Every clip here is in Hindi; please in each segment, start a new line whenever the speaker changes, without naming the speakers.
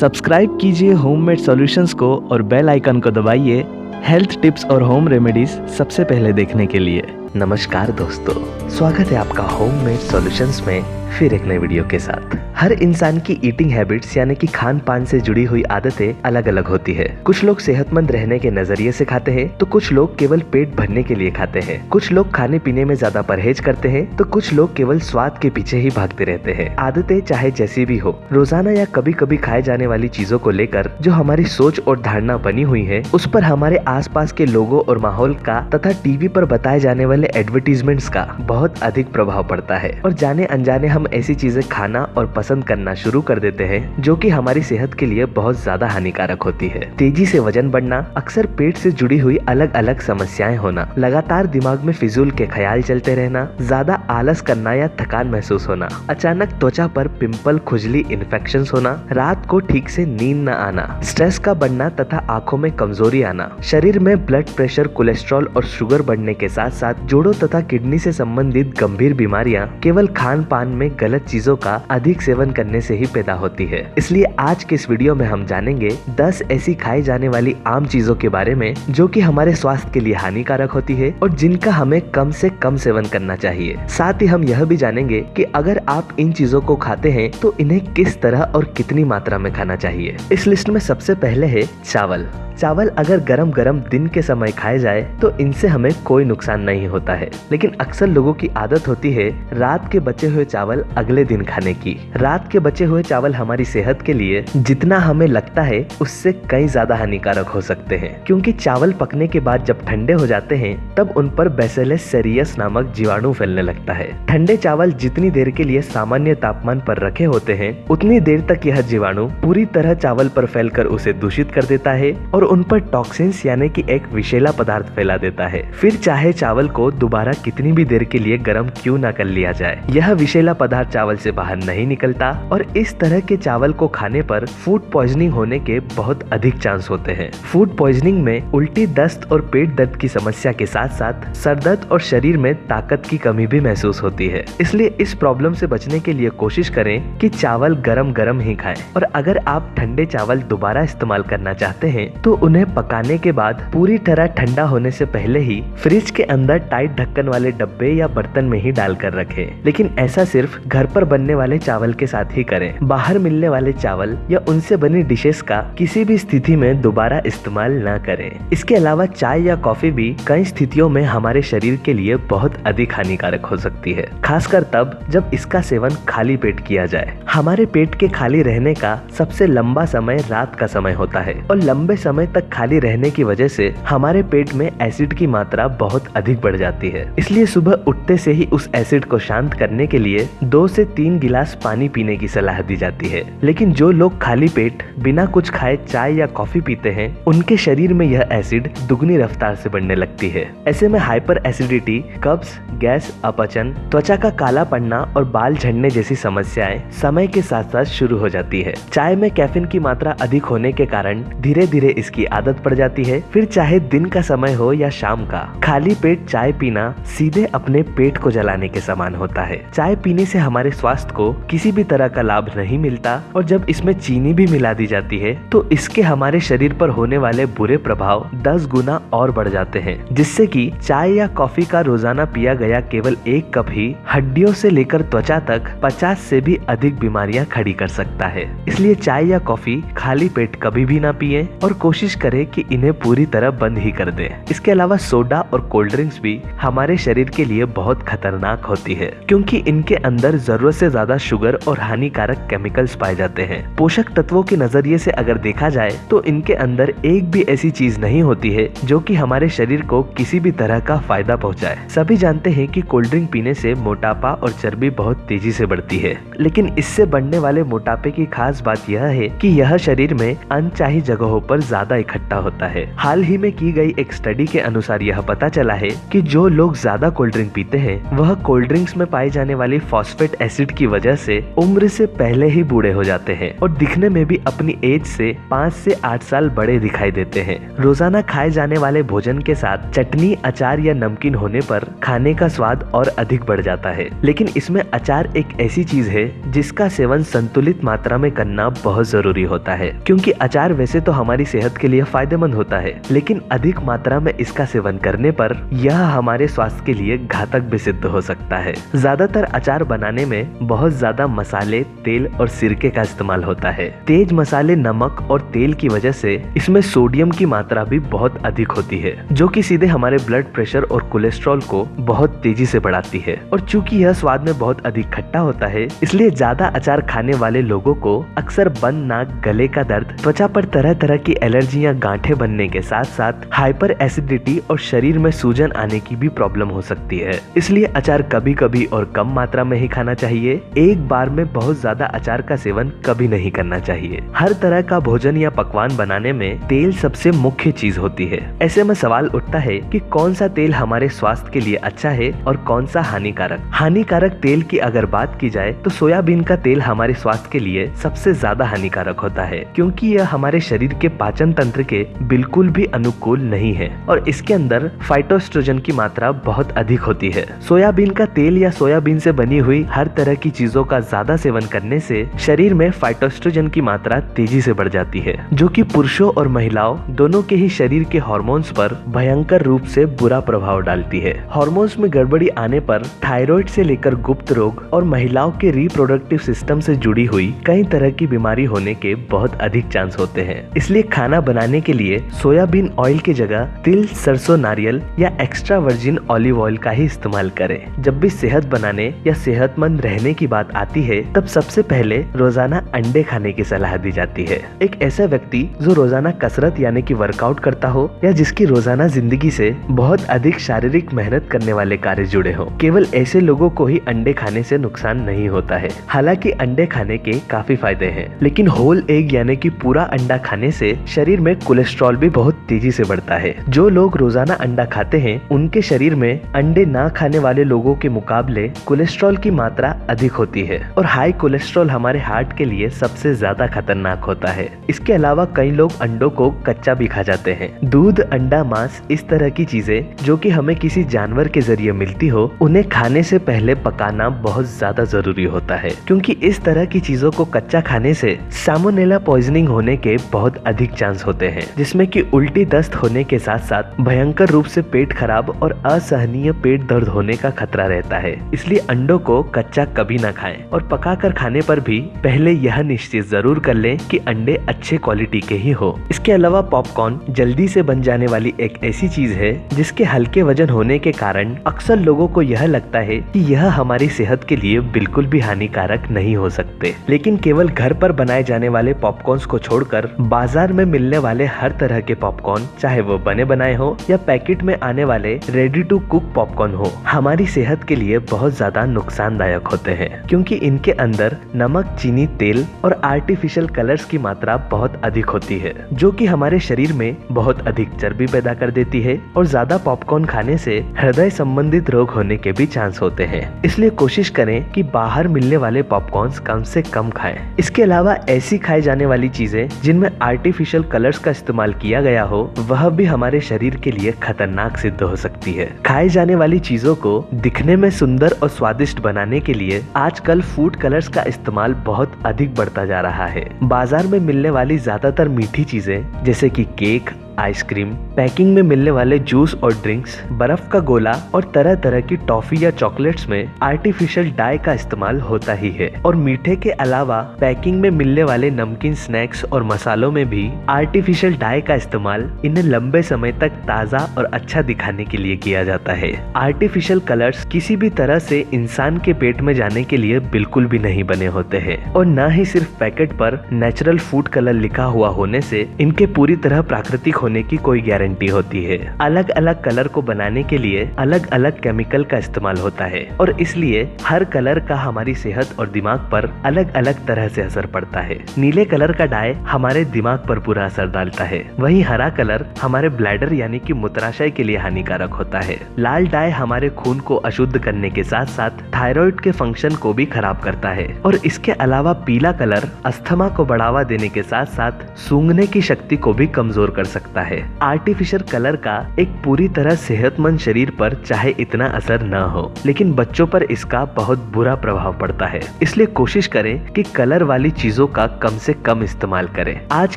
सब्सक्राइब कीजिए होममेड सॉल्यूशंस को और बेल आइकन को दबाइए हेल्थ टिप्स और होम रेमेडीज सबसे पहले देखने के लिए।
नमस्कार दोस्तों, स्वागत है आपका होममेड सॉल्यूशंस में फिर एक नए वीडियो के साथ। हर इंसान की ईटिंग हैबिट्स यानी कि खान पान से जुड़ी हुई आदतें अलग अलग होती है। कुछ लोग सेहतमंद रहने के नजरिए से खाते हैं तो कुछ लोग केवल पेट भरने के लिए खाते हैं। कुछ लोग खाने पीने में ज्यादा परहेज करते हैं तो कुछ लोग केवल स्वाद के पीछे ही भागते रहते हैं। आदतें चाहे जैसी भी हो, रोजाना या कभी कभी खाए जाने वाली चीजों को लेकर जो हमारी सोच और धारणा बनी हुई है, उस पर हमारे आसपास के लोगों और माहौल का तथा टीवी पर बताए जाने वाले एडवर्टीजमेंट्स का बहुत अधिक प्रभाव पड़ता है। और जाने अनजाने हम ऐसी चीजें खाना और पसंद करना शुरू कर देते हैं जो कि हमारी सेहत के लिए बहुत ज्यादा हानिकारक होती है। तेजी से वजन बढ़ना, अक्सर पेट से जुड़ी हुई अलग अलग समस्याएं होना, लगातार दिमाग में फिजूल के ख्याल चलते रहना, ज्यादा आलस करना या थकान महसूस होना, अचानक त्वचा पर पिंपल, खुजली, इन्फेक्शंस होना, रात को ठीक से नींद न आना, स्ट्रेस का बढ़ना तथा आंखों में कमजोरी आना, शरीर में ब्लड प्रेशर, कोलेस्ट्रॉल और शुगर बढ़ने के साथ साथ जोड़ों तथा किडनी से संबंधित गंभीर बीमारियां केवल खान पान में गलत चीजों का अधिक सेवन करने से ही पैदा होती है। इसलिए आज के इस वीडियो में हम जानेंगे 10 ऐसी खाई जाने वाली आम चीजों के बारे में जो कि हमारे स्वास्थ्य के लिए हानिकारक होती है और जिनका हमें कम से कम सेवन करना चाहिए। साथ ही हम यह भी जानेंगे कि अगर आप इन चीजों को खाते हैं तो इन्हें किस तरह और कितनी मात्रा में खाना चाहिए। इस लिस्ट में सबसे पहले है चावल। चावल अगर गरम गरम दिन के समय खाए जाए तो इनसे हमें कोई नुकसान नहीं होता है, लेकिन अक्सर लोगों की आदत होती है रात के बचे हुए चावल अगले दिन खाने की। रात के बचे हुए चावल हमारी सेहत के लिए जितना हमें लगता है उससे कई ज्यादा हानिकारक हो सकते हैं, क्योंकि चावल पकने के बाद जब ठंडे हो जाते हैं तब उन पर बैसिलस सेरियस नामक जीवाणु फैलने लगता है। ठंडे चावल जितनी देर के लिए सामान्य तापमान पर रखे होते हैं उतनी देर तक यह जीवाणु पूरी तरह चावल पर फैलकर उसे दूषित कर देता है और उन पर टॉक्सिन्स यानी कि एक विषैला पदार्थ फैला देता है। फिर चाहे चावल को दोबारा कितनी भी देर के लिए गर्म क्यों ना कर लिया जाए, यह विषैला पदार्थ चावल से बाहर नहीं निकलता और इस तरह के चावल को खाने पर फूड पॉइजनिंग होने के बहुत अधिक चांस होते हैं। फूड पॉइजनिंग में उल्टी, दस्त और पेट दर्द की समस्या के साथ साथ सर दर्द और शरीर में ताकत की कमी भी महसूस होती है। इसलिए इस प्रॉब्लम से बचने के लिए कोशिश करें कि चावल गरम गरम ही खाएं। और अगर आप ठंडे चावल दोबारा इस्तेमाल करना चाहते हैं तो उन्हें पकाने के बाद पूरी तरह ठंडा होने से पहले ही फ्रिज के अंदर टाइट ढक्कन वाले डब्बे या बर्तन में ही डालकर रखें। लेकिन ऐसा सिर्फ घर पर बनने वाले चावल के साथ ही करें। बाहर मिलने वाले चावल या उनसे बनी डिशेस का किसी भी स्थिति में दोबारा इस्तेमाल न करें। इसके अलावा चाय या कॉफी भी कई स्थितियों में हमारे शरीर के लिए बहुत अधिक हानिकारक हो सकती है, खासकर तब जब इसका सेवन खाली पेट किया जाए। हमारे पेट के खाली रहने का सबसे लंबा समय रात का समय होता है और लंबे समय तक खाली रहने की वजह से हमारे पेट में एसिड की मात्रा बहुत अधिक बढ़ जाती है। इसलिए सुबह उठते से ही उस एसिड को शांत करने के लिए 2 से 3 गिलास पानी पीने की सलाह दी जाती है। लेकिन जो लोग खाली पेट बिना कुछ खाए चाय या कॉफी पीते हैं उनके शरीर में यह एसिड दुगनी रफ्तार से बढ़ने लगती है। ऐसे में हाइपर एसिडिटी, कब्ज, गैस, अपचन, त्वचा का काला पड़ना और बाल झड़ने जैसी समस्याएं समय के साथ साथ शुरू हो जाती है। चाय में कैफीन की मात्रा अधिक होने के कारण धीरे धीरे इसकी आदत पड़ जाती है। फिर चाहे दिन का समय हो या शाम का, खाली पेट चाय पीना सीधे अपने पेट को जलाने के समान होता है। चाय पीने से हमारे स्वास्थ्य को किसी भी तरह का लाभ नहीं मिलता और जब इसमें चीनी भी मिला दी जाती है तो इसके हमारे शरीर पर होने वाले बुरे प्रभाव 10 गुना और बढ़ जाते हैं, जिससे कि चाय या कॉफी का रोजाना पिया गया केवल 1 कप ही हड्डियों से लेकर त्वचा तक 50 से भी अधिक बीमारियां खड़ी कर सकता है। इसलिए चाय या कॉफी खाली पेट कभी भी ना पिएं और कोशिश करें कि इन्हें पूरी तरह बंद ही कर दें। इसके अलावा सोडा और कोल्ड ड्रिंक्स भी हमारे शरीर के लिए बहुत खतरनाक होती है, क्योंकि इनके अंदर जरूरत से ज्यादा शुगर और हानिकारक केमिकल्स पाए जाते हैं। पोषक तत्वों के नजरिए से अगर देखा जाए तो इनके अंदर एक भी ऐसी चीज नहीं होती है जो कि हमारे शरीर को किसी भी तरह का फायदा पहुंचाए। सभी जानते हैं कि कोल्ड ड्रिंक पीने से मोटापा और चर्बी बहुत तेजी से बढ़ती है, लेकिन इससे बढ़ने वाले मोटापे की खास बात यह है कि यह शरीर में अनचाही जगहों पर ज्यादा इकट्ठा होता है। हाल ही में की गई एक स्टडी के अनुसार यह पता चला है कि जो लोग ज्यादा कोल्ड ड्रिंक पीते हैं वह कोल्ड ड्रिंक्स में पाई जाने वाली फॉस्फेट एसिड की वजह से उम्र से पहले ही बूढ़े हो जाते हैं और दिखने में भी अपनी एज से 5 से 8 साल बड़े दिखाई देते हैं। रोजाना खाए जाने वाले भोजन के साथ चटनी, अचार या नमकीन होने पर खाने का स्वाद और अधिक बढ़ जाता है। लेकिन इसमें अचार एक ऐसी चीज है जिसका सेवन संतुलित मात्रा में करना बहुत जरूरी होता है, क्योंकि अचार वैसे तो हमारी सेहत के लिए फायदेमंद होता है, लेकिन अधिक मात्रा में इसका सेवन करने पर यह हमारे स्वास्थ्य के लिए घातक भी सिद्ध हो सकता है। ज्यादातर अचार बनाने में बहुत ज्यादा मसाले, तेल और सिरके का इस्तेमाल होता है। तेज मसाले, नमक और तेल की वजह से इसमें सोडियम की मात्रा भी बहुत अधिक होती है, जो कि सीधे हमारे ब्लड प्रेशर और कोलेस्ट्रॉल को बहुत तेजी से बढ़ाती है। और चूंकि यह स्वाद में बहुत अधिक खट्टा होता है, इसलिए ज्यादा अचार खाने वाले लोगों को अक्सर बंद नाक, गले का दर्द, त्वचा पर तरह तरह की एलर्जियां, गांठें बनने के साथ साथ हाइपर एसिडिटी और शरीर में सूजन आने की भी प्रॉब्लम हो सकती है। इसलिए अचार कभी कभी और कम मात्रा में ही खाना चाहिए। एक बार में बहुत ज्यादा अचार का सेवन कभी नहीं करना चाहिए। हर तरह का भोजन या पकवान बनाने में तेल सबसे मुख्य चीज होती है। ऐसे में सवाल उठता है कि कौन सा तेल हमारे स्वास्थ्य के लिए अच्छा है और कौन सा हानिकारक। हानिकारक तेल की अगर बात की जाए तो सोयाबीन का तेल हमारे स्वास्थ्य के लिए सबसे ज्यादा हानिकारक होता है, क्योंकि यह हमारे शरीर के पाचन तंत्र के बिल्कुल भी अनुकूल नहीं है और इसके अंदर फाइटोएस्ट्रोजन की मात्रा बहुत अधिक होती है। सोयाबीन का तेल या सोयाबीन से बनी हुई हर तरह की चीजों का ज्यादा सेवन करने से शरीर में फाइटोएस्ट्रोजन की मात्रा तेजी से बढ़ जाती है, जो कि पुरुषों और महिलाओं दोनों के ही शरीर के हार्मोन्स पर भयंकर रूप से बुरा प्रभाव डालती है। हार्मोन्स में गड़बड़ी आने पर थायराइड से लेकर गुप्त रोग और महिलाओं के रिप्रोडक्टिव सिस्टम से जुड़ी हुई कई तरह की बीमारी होने के बहुत अधिक चांस होते हैं। इसलिए खाना बनाने के लिए सोयाबीन ऑयल की जगह तिल, सरसों, नारियल या एक्स्ट्रा वर्जिन ऑलिव ऑयल का ही इस्तेमाल करें। जब भी सेहत बनाने या सेहतमंद रहने की बात आती है, तब सबसे पहले रोजाना अंडे खाने की सलाह दी जाती है। एक ऐसा व्यक्ति जो रोजाना कसरत यानी कि वर्कआउट करता हो या जिसकी रोजाना जिंदगी से बहुत अधिक शारीरिक मेहनत करने वाले कार्य जुड़े हो, केवल ऐसे लोगों को ही अंडे खाने से नुकसान नहीं होता है। हालांकि अंडे खाने के काफी फायदे हैं, लेकिन होल एग यानी कि पूरा अंडा खाने से शरीर में कोलेस्ट्रॉल भी बहुत तेजी से बढ़ता है। जो लोग रोजाना अंडा खाते हैं, उनके शरीर में अंडे ना खाने वाले लोगों के मुकाबले कोलेस्ट्रॉल की मात्रा अधिक होती है और हाई कोलेस्ट्रॉल हमारे हार्ट के लिए सबसे ज्यादा खतरनाक होता है। इसके अलावा कई लोग अंडों को कच्चा भी खा जाते हैं। दूध, अंडा, मांस, इस तरह की चीजें जो कि हमें किसी जानवर के जरिए मिलती हो, उन्हें खाने से पहले पकाना बहुत ज्यादा जरूरी होता है, क्योंकि इस तरह की चीजों को कच्चा खाने से साल्मोनेला पॉइजनिंग होने के बहुत अधिक चांस होते हैं, जिसमें कि उल्टी, दस्त होने के साथ साथ भयंकर रूप से पेट खराब और असहनीय पेट दर्द होने का खतरा रहता है। इसलिए अंडों को कच्चा कभी ना खाएं और पकाकर खाने पर भी पहले यह निश्चित जरूर कर लें कि अंडे अच्छे क्वालिटी के ही हो। इसके अलावा पॉपकॉर्न जल्दी से बन जाने वाली एक ऐसी चीज है जिसके हल्के वजन होने के कारण अक्सर लोगों को यह लगता है कि यह हमारी सेहत के लिए बिल्कुल भी हानिकारक नहीं हो सकते। लेकिन केवल घर पर बनाए जाने वाले पॉपकॉर्न्स को छोड़कर बाजार में मिलने वाले हर तरह के पॉपकॉर्न, चाहे वो बने बनाए हो या पैकेट में आने वाले रेडी टू कुक पॉपकॉर्न हो, हमारी सेहत के लिए बहुत ज्यादा नुकसानदायक होते हैं, क्योंकि इनके अंदर नमक, चीनी, तेल और आर्टिफिशियल कलर्स की मात्रा बहुत अधिक होती है, जो कि हमारे शरीर में बहुत अधिक चर्बी पैदा कर देती है और ज्यादा पॉपकॉर्न खाने से हृदय संबंधित रोग होने के भी चांस होते हैं। इसलिए कोशिश करें कि बाहर मिलने वाले पॉपकॉर्न्स कम से कम खाएं। इसके अलावा ऐसी खाई जाने वाली चीजें जिनमें आर्टिफिशियल कलर्स का इस्तेमाल किया गया हो, वह भी हमारे शरीर के लिए खतरनाक सिद्ध हो सकती है। खाई जाने वाली चीजों को दिखने में सुंदर और स्वादिष्ट बनाने के लिए आजकल फूड कलर्स का इस्तेमाल बहुत अधिक बढ़ता जा रहा है। बाजार में मिलने वाली ज्यादातर मीठी चीजें जैसे कि केक, आइसक्रीम, पैकिंग में मिलने वाले जूस और ड्रिंक्स, बर्फ का गोला और तरह तरह की टॉफी या चॉकलेट्स में आर्टिफिशियल डाई का इस्तेमाल होता ही है। और मीठे के अलावा पैकिंग में मिलने वाले नमकीन, स्नैक्स और मसालों में भी आर्टिफिशियल डाई का इस्तेमाल इन्हें लंबे समय तक ताज़ा और अच्छा दिखाने के लिए किया जाता है। आर्टिफिशियल कलर्स किसी भी तरह से इंसान के पेट में जाने के लिए बिल्कुल भी नहीं बने होते हैं और न ही सिर्फ पैकेट पर नेचुरल फूड कलर लिखा हुआ होने से इनके पूरी तरह प्राकृतिक होने होने की कोई गारंटी होती है। अलग अलग कलर को बनाने के लिए अलग अलग केमिकल का इस्तेमाल होता है और इसलिए हर कलर का हमारी सेहत और दिमाग पर अलग अलग तरह से असर पड़ता है। नीले कलर का डाई हमारे दिमाग पर पूरा असर डालता है, वहीं हरा कलर हमारे ब्लैडर यानी कि मूत्राशय के लिए हानिकारक होता है। लाल डाई हमारे खून को अशुद्ध करने के साथ साथ थायराइड के फंक्शन को भी खराब करता है और इसके अलावा पीला कलर अस्थमा को बढ़ावा देने के साथ साथ सूंघने की शक्ति को भी कमजोर कर सकता है। आर्टिफिशियल कलर का एक पूरी तरह सेहतमंद शरीर पर चाहे इतना असर न हो, लेकिन बच्चों पर इसका बहुत बुरा प्रभाव पड़ता है। इसलिए कोशिश करें कि कलर वाली चीजों का कम से कम इस्तेमाल करें। आज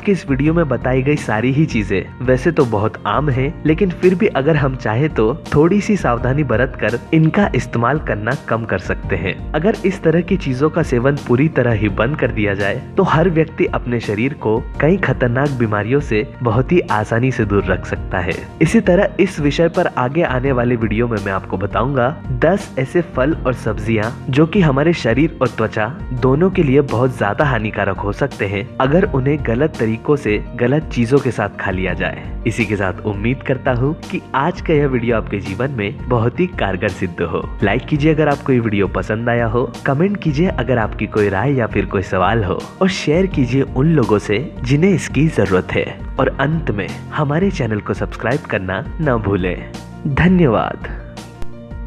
के इस वीडियो में बताई गई सारी ही चीजें वैसे तो बहुत आम है, लेकिन फिर भी अगर हम चाहे तो थोड़ी सी सावधानी बरत कर इनका इस्तेमाल करना कम कर सकते हैं। अगर इस तरह की चीजों का सेवन पूरी तरह ही बंद कर दिया जाए तो हर व्यक्ति अपने शरीर को कई खतरनाक बीमारियों से बहुत ही आसानी से दूर रख सकता है। इसी तरह इस विषय पर आगे आने वाले वीडियो में मैं आपको बताऊंगा 10 ऐसे फल और सब्जियां जो कि हमारे शरीर और त्वचा दोनों के लिए बहुत ज्यादा हानिकारक हो सकते हैं अगर उन्हें गलत तरीकों से गलत चीजों के साथ खा लिया जाए। इसी के साथ उम्मीद करता हूँ कि आज का यह वीडियो आपके जीवन में बहुत ही कारगर सिद्ध हो। लाइक कीजिए अगर आपको ये वीडियो पसंद आया हो, कमेंट कीजिए अगर आपकी कोई राय या फिर कोई सवाल हो और शेयर कीजिए उन लोगों से जिन्हें इसकी जरूरत है। और अंत में हमारे चैनल को सब्सक्राइब करना न भूलें। धन्यवाद।